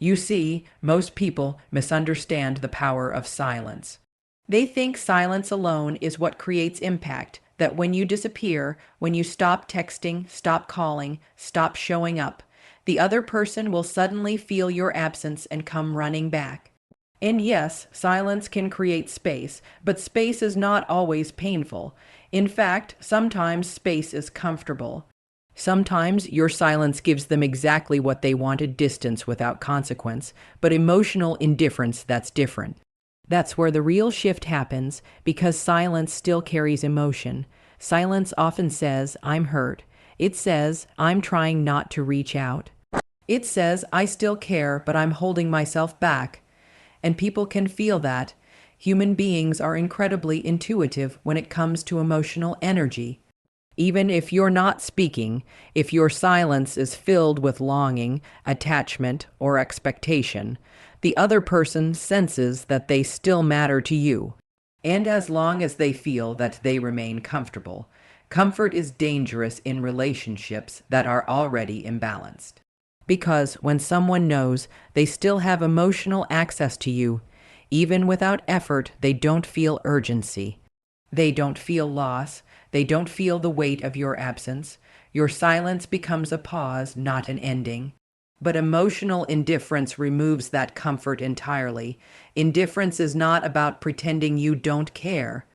You see, most people misunderstand the power of silence. They think silence alone is what creates impact, that when you disappear, when you stop texting, stop calling, stop showing up, the other person will suddenly feel your absence and come running back. And yes, silence can create space, but space is not always painful. In fact, sometimes space is comfortable. Sometimes your silence gives them exactly what they wanted, distance without consequence, but emotional indifference, that's different. That's where the real shift happens, because silence still carries emotion. Silence often says, I'm hurt. It says, I'm trying not to reach out. It says, I still care, but I'm holding myself back. And people can feel that. Human beings are incredibly intuitive when it comes to emotional energy. Even if you're not speaking, if your silence is filled with longing, attachment, or expectation, the other person senses that they still matter to you. And as long as they feel that they remain comfortable, comfort is dangerous in relationships that are already imbalanced. Because when someone knows they still have emotional access to you, even without effort, they don't feel urgency. They don't feel loss. They don't feel the weight of your absence. Your silence becomes a pause, not an ending. But emotional indifference removes that comfort entirely. Indifference is not about pretending you don't care.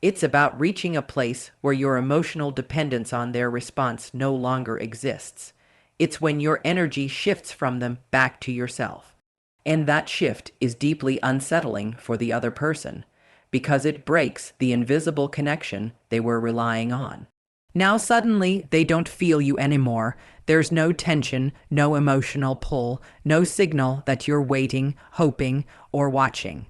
It's about reaching a place where your emotional dependence on their response no longer exists. It's when your energy shifts from them back to yourself. And that shift is deeply unsettling for the other person, because it breaks the invisible connection they were relying on. Now suddenly they don't feel you anymore. There's no tension, no emotional pull, no signal that you're waiting, hoping, or watching.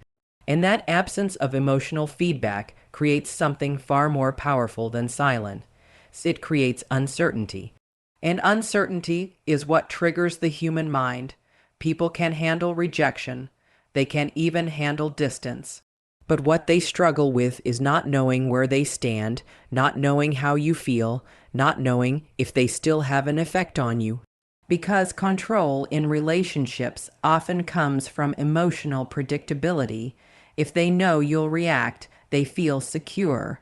And that absence of emotional feedback creates something far more powerful than silence. It creates uncertainty. And uncertainty is what triggers the human mind. People can handle rejection. They can even handle distance. But what they struggle with is not knowing where they stand, not knowing how you feel, not knowing if they still have an effect on you. Because control in relationships often comes from emotional predictability. If they know you'll react, they feel secure.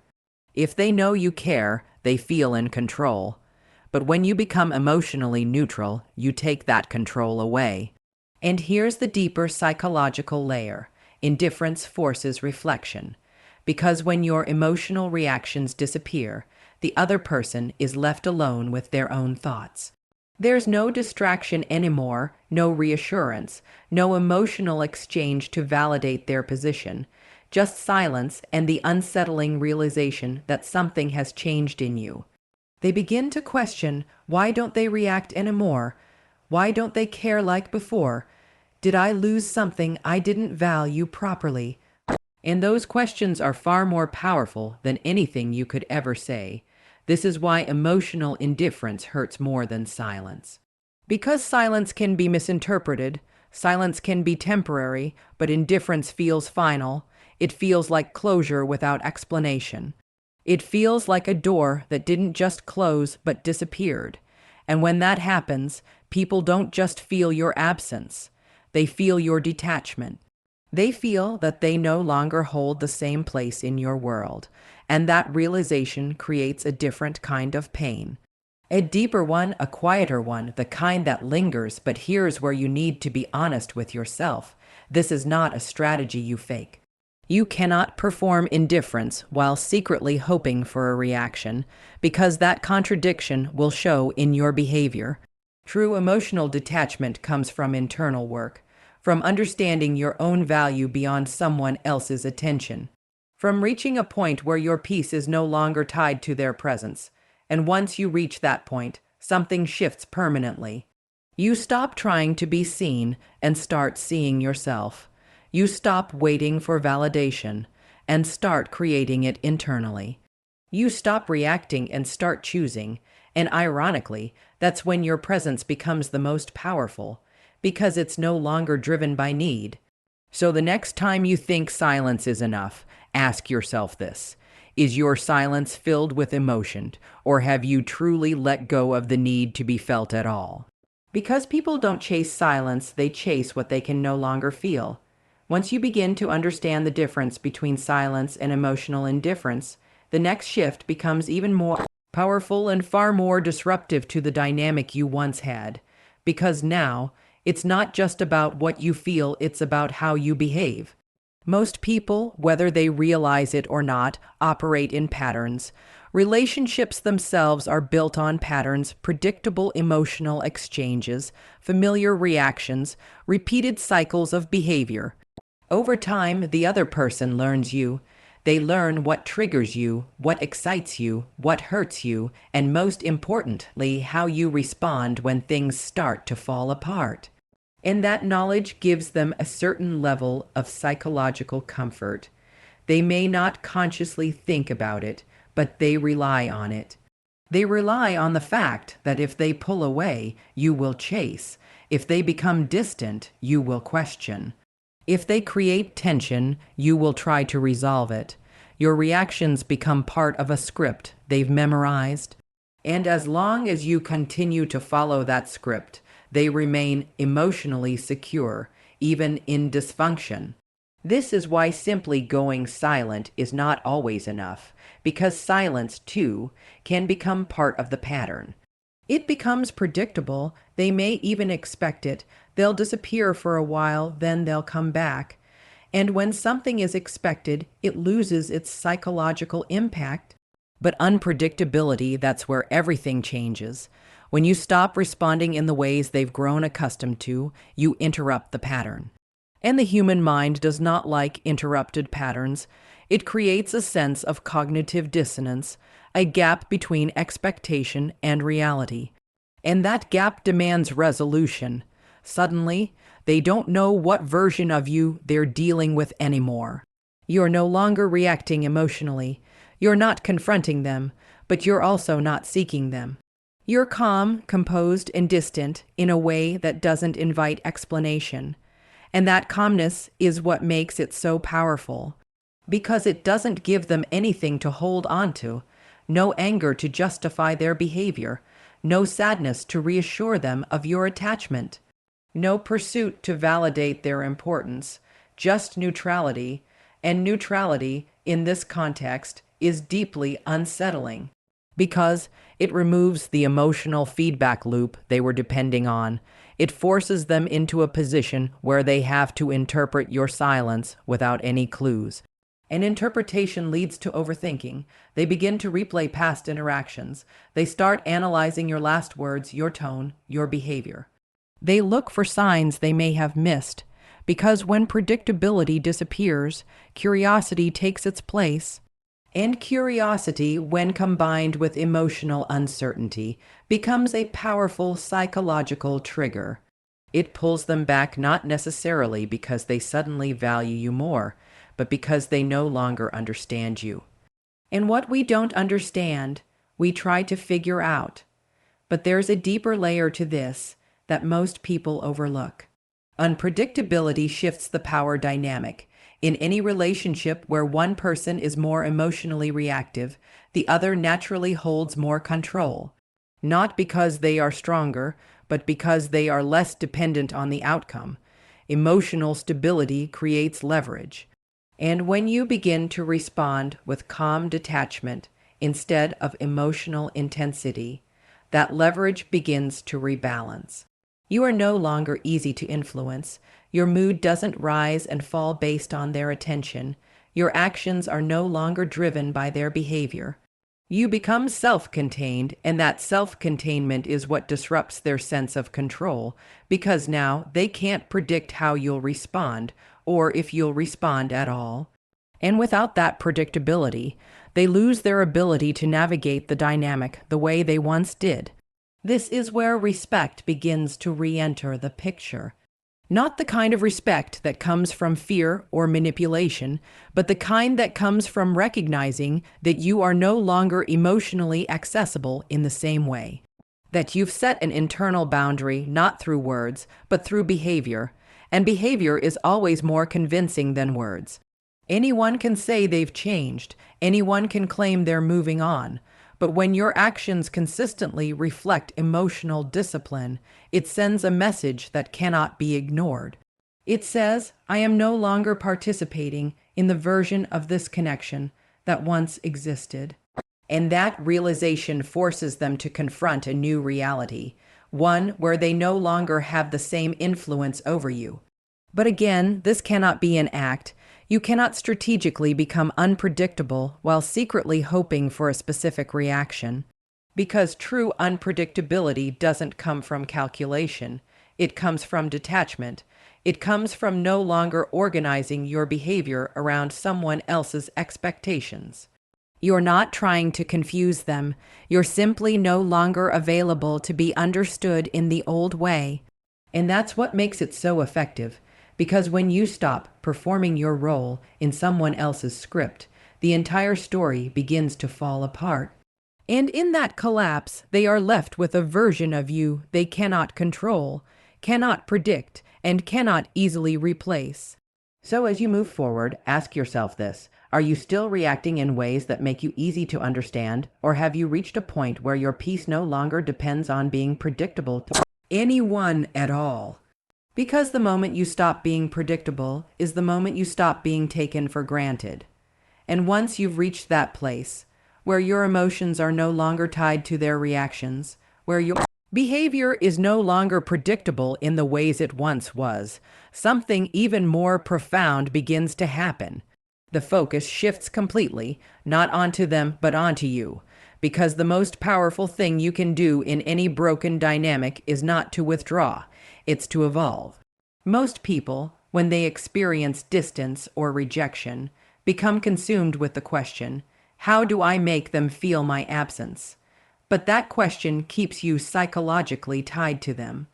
If they know you care, they feel in control. But when you become emotionally neutral, you take that control away. And here's the deeper psychological layer. Indifference forces reflection. Because when your emotional reactions disappear, the other person is left alone with their own thoughts. There's no distraction anymore, no reassurance, no emotional exchange to validate their position, just silence and the unsettling realization that something has changed in you. They begin to question, why don't they react anymore? Why don't they care like before? Did I lose something I didn't value properly? And those questions are far more powerful than anything you could ever say. This is why emotional indifference hurts more than silence. Because silence can be misinterpreted, silence can be temporary, but indifference feels final. It feels like closure without explanation. It feels like a door that didn't just close but disappeared. And when that happens, people don't just feel your absence. They feel your detachment. They feel that they no longer hold the same place in your world, and that realization creates a different kind of pain. A deeper one, a quieter one, the kind that lingers, but here's where you need to be honest with yourself. This is not a strategy you fake. You cannot perform indifference while secretly hoping for a reaction, because that contradiction will show in your behavior. True emotional detachment comes from internal work, from understanding your own value beyond someone else's attention, from reaching a point where your peace is no longer tied to their presence. And once you reach that point, something shifts permanently. You stop trying to be seen and start seeing yourself. You stop waiting for validation and start creating it internally. You stop reacting and start choosing. And ironically, that's when your presence becomes the most powerful, because it's no longer driven by need. So the next time you think silence is enough, ask yourself this. Is your silence filled with emotion, or have you truly let go of the need to be felt at all? Because people don't chase silence, they chase what they can no longer feel. Once you begin to understand the difference between silence and emotional indifference, the next shift becomes even more powerful and far more disruptive to the dynamic you once had. Because now, it's not just about what you feel, it's about how you behave. Most people, whether they realize it or not, operate in patterns. Relationships themselves are built on patterns, predictable emotional exchanges, familiar reactions, repeated cycles of behavior. Over time, the other person learns you. They learn what triggers you, what excites you, what hurts you, and most importantly, how you respond when things start to fall apart. And that knowledge gives them a certain level of psychological comfort. They may not consciously think about it, but they rely on it. They rely on the fact that if they pull away, you will chase. If they become distant, you will question. If they create tension, you will try to resolve it. Your reactions become part of a script they've memorized. And as long as you continue to follow that script, they remain emotionally secure, even in dysfunction. This is why simply going silent is not always enough, because silence, too, can become part of the pattern. It becomes predictable, they may even expect it, they'll disappear for a while, then they'll come back. And when something is expected, it loses its psychological impact. But unpredictability, that's where everything changes. When you stop responding in the ways they've grown accustomed to, you interrupt the pattern. And the human mind does not like interrupted patterns. It creates a sense of cognitive dissonance, a gap between expectation and reality. And that gap demands resolution. Suddenly, they don't know what version of you they're dealing with anymore. You're no longer reacting emotionally. You're not confronting them, but you're also not seeking them. You're calm, composed, and distant in a way that doesn't invite explanation. And that calmness is what makes it so powerful, because it doesn't give them anything to hold on to, no anger to justify their behavior, no sadness to reassure them of your attachment, no pursuit to validate their importance, just neutrality, and neutrality in this context is deeply unsettling, because it removes the emotional feedback loop they were depending on. It forces them into a position where they have to interpret your silence without any clues. And interpretation leads to overthinking. They begin to replay past interactions. They start analyzing your last words, your tone, your behavior. They look for signs they may have missed, because when predictability disappears, curiosity takes its place. And curiosity, when combined with emotional uncertainty, becomes a powerful psychological trigger. It pulls them back not necessarily because they suddenly value you more, but because they no longer understand you. And what we don't understand, we try to figure out. But there's a deeper layer to this that most people overlook. Unpredictability shifts the power dynamic. In any relationship where one person is more emotionally reactive, the other naturally holds more control. Not because they are stronger, but because they are less dependent on the outcome. Emotional stability creates leverage. And when you begin to respond with calm detachment instead of emotional intensity, that leverage begins to rebalance. You are no longer easy to influence. Your mood doesn't rise and fall based on their attention. Your actions are no longer driven by their behavior. You become self-contained, and that self-containment is what disrupts their sense of control, because now they can't predict how you'll respond, or if you'll respond at all. And without that predictability, they lose their ability to navigate the dynamic the way they once did. This is where respect begins to re-enter the picture. Not the kind of respect that comes from fear or manipulation, but the kind that comes from recognizing that you are no longer emotionally accessible in the same way. That you've set an internal boundary not through words, but through behavior, and behavior is always more convincing than words. Anyone can say they've changed, anyone can claim they're moving on, But when your actions consistently reflect emotional discipline, it sends a message that cannot be ignored. It says, I am no longer participating in the version of this connection that once existed. And that realization forces them to confront a new reality, one where they no longer have the same influence over you. But again, this cannot be an act. You cannot strategically become unpredictable while secretly hoping for a specific reaction. Because true unpredictability doesn't come from calculation. It comes from detachment. It comes from no longer organizing your behavior around someone else's expectations. You're not trying to confuse them. You're simply no longer available to be understood in the old way. And that's what makes it so effective. Because when you stop performing your role in someone else's script, the entire story begins to fall apart. And in that collapse, they are left with a version of you they cannot control, cannot predict, and cannot easily replace. So as you move forward, ask yourself this. Are you still reacting in ways that make you easy to understand, or have you reached a point where your peace no longer depends on being predictable to anyone at all? Because the moment you stop being predictable is the moment you stop being taken for granted. And once you've reached that place, where your emotions are no longer tied to their reactions, where your behavior is no longer predictable in the ways it once was, something even more profound begins to happen. The focus shifts completely, not onto them, but onto you. Because the most powerful thing you can do in any broken dynamic is not to withdraw, it's to evolve. Most people, when they experience distance or rejection, become consumed with the question, how do I make them feel my absence? But that question keeps you psychologically tied to them.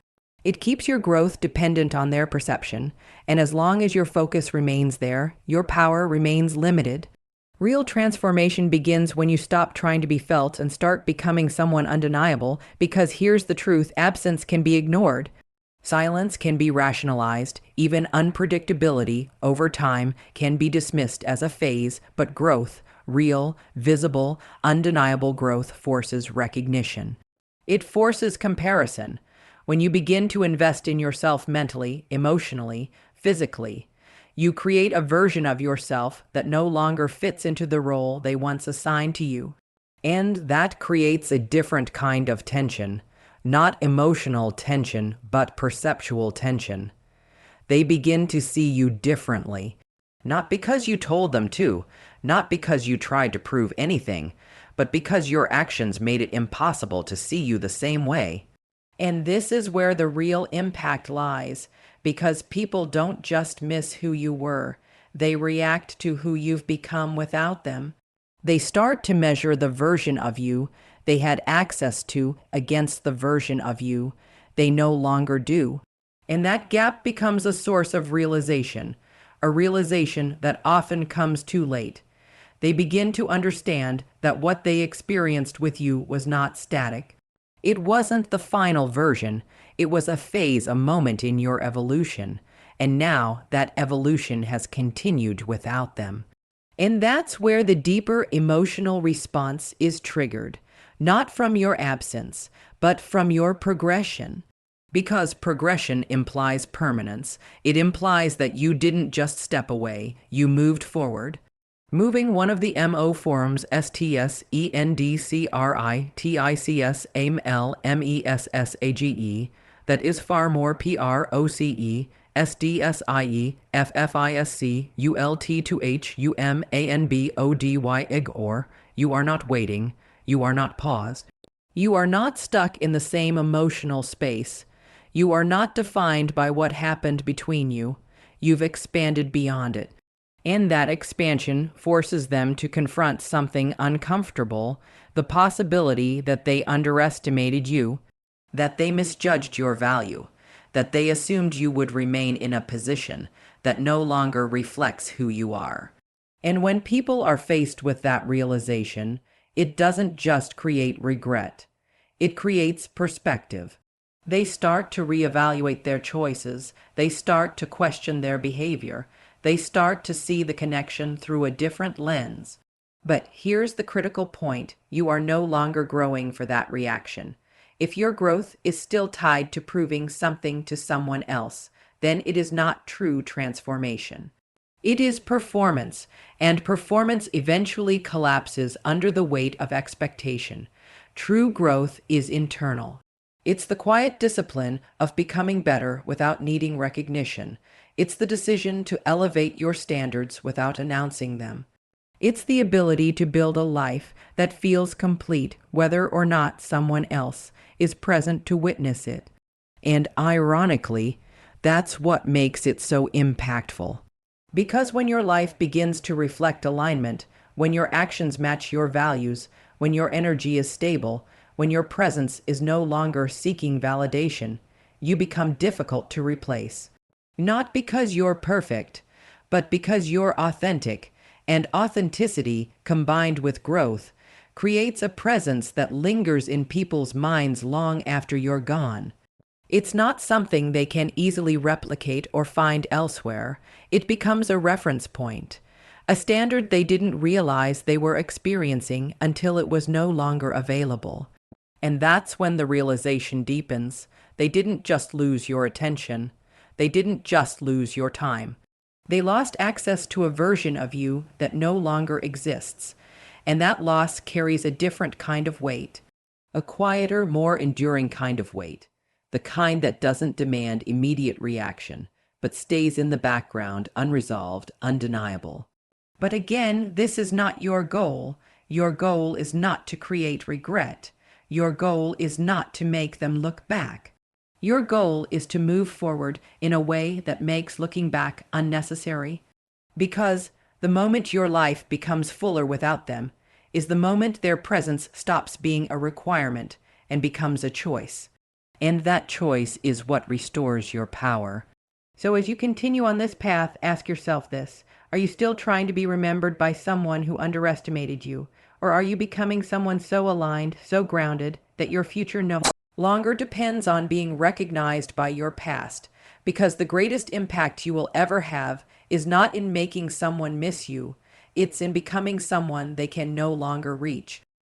It keeps your growth dependent on their perception, and as long as your focus remains there, your power remains limited. Real transformation begins when you stop trying to be felt and start becoming someone undeniable, because here's the truth, absence can be ignored. Silence can be rationalized, even unpredictability, over time, can be dismissed as a phase, but growth, real, visible, undeniable growth forces recognition. It forces comparison. When you begin to invest in yourself mentally, emotionally, physically, you create a version of yourself that no longer fits into the role they once assigned to you. And that creates a different kind of tension. Not emotional tension, but perceptual tension. They begin to see you differently. Not because you told them to, not because you tried to prove anything, but because your actions made it impossible to see you the same way. And this is where the real impact lies, because people don't just miss who you were, they react to who you've become without them. They start to measure the version of you they had access to against the version of you they no longer do. And that gap becomes a source of realization, a realization that often comes too late. They begin to understand that what they experienced with you was not static. It wasn't the final version, it was a phase, a moment in your evolution, and now that evolution has continued without them. And that's where the deeper emotional response is triggered, not from your absence, but from your progression. Because progression implies permanence, it implies that you didn't just step away, you moved forward. Moving, one of the MO forms STSENDCRITICSAMLMESSAGE, that is far more PROCE SDSIE FFISC ULT2HUMANBODY or you are not waiting, you are not paused. You are not stuck in the same emotional space. You are not defined by what happened between you. You've expanded beyond it. And that expansion forces them to confront something uncomfortable, the possibility that they underestimated you, that they misjudged your value, that they assumed you would remain in a position that no longer reflects who you are. And when people are faced with that realization, it doesn't just create regret. It creates perspective. They start to reevaluate their choices. They start to question their behavior. They start to see the connection through a different lens. But here's the critical point: you are no longer growing for that reaction. If your growth is still tied to proving something to someone else, then it is not true transformation. It is performance, and performance eventually collapses under the weight of expectation. True growth is internal. It's the quiet discipline of becoming better without needing recognition. It's the decision to elevate your standards without announcing them. It's the ability to build a life that feels complete whether or not someone else is present to witness it. And ironically, that's what makes it so impactful. Because when your life begins to reflect alignment, when your actions match your values, when your energy is stable, when your presence is no longer seeking validation, you become difficult to replace. Not because you're perfect, but because you're authentic, and authenticity combined with growth creates a presence that lingers in people's minds long after you're gone. It's not something they can easily replicate or find elsewhere. It becomes a reference point, a standard they didn't realize they were experiencing until it was no longer available. And that's when the realization deepens. They didn't just lose your attention. They didn't just lose your time. They lost access to a version of you that no longer exists. And that loss carries a different kind of weight, a quieter, more enduring kind of weight, the kind that doesn't demand immediate reaction, but stays in the background, unresolved, undeniable. But again, this is not your goal. Your goal is not to create regret. Your goal is not to make them look back. Your goal is to move forward in a way that makes looking back unnecessary. Because the moment your life becomes fuller without them is the moment their presence stops being a requirement and becomes a choice. And that choice is what restores your power. So as you continue on this path, ask yourself this: are you still trying to be remembered by someone who underestimated you? Or are you becoming someone so aligned, so grounded, that your future no longer depends on being recognized by your past? Because the greatest impact you will ever have is not in making someone miss you, it's in becoming someone they can no longer reach.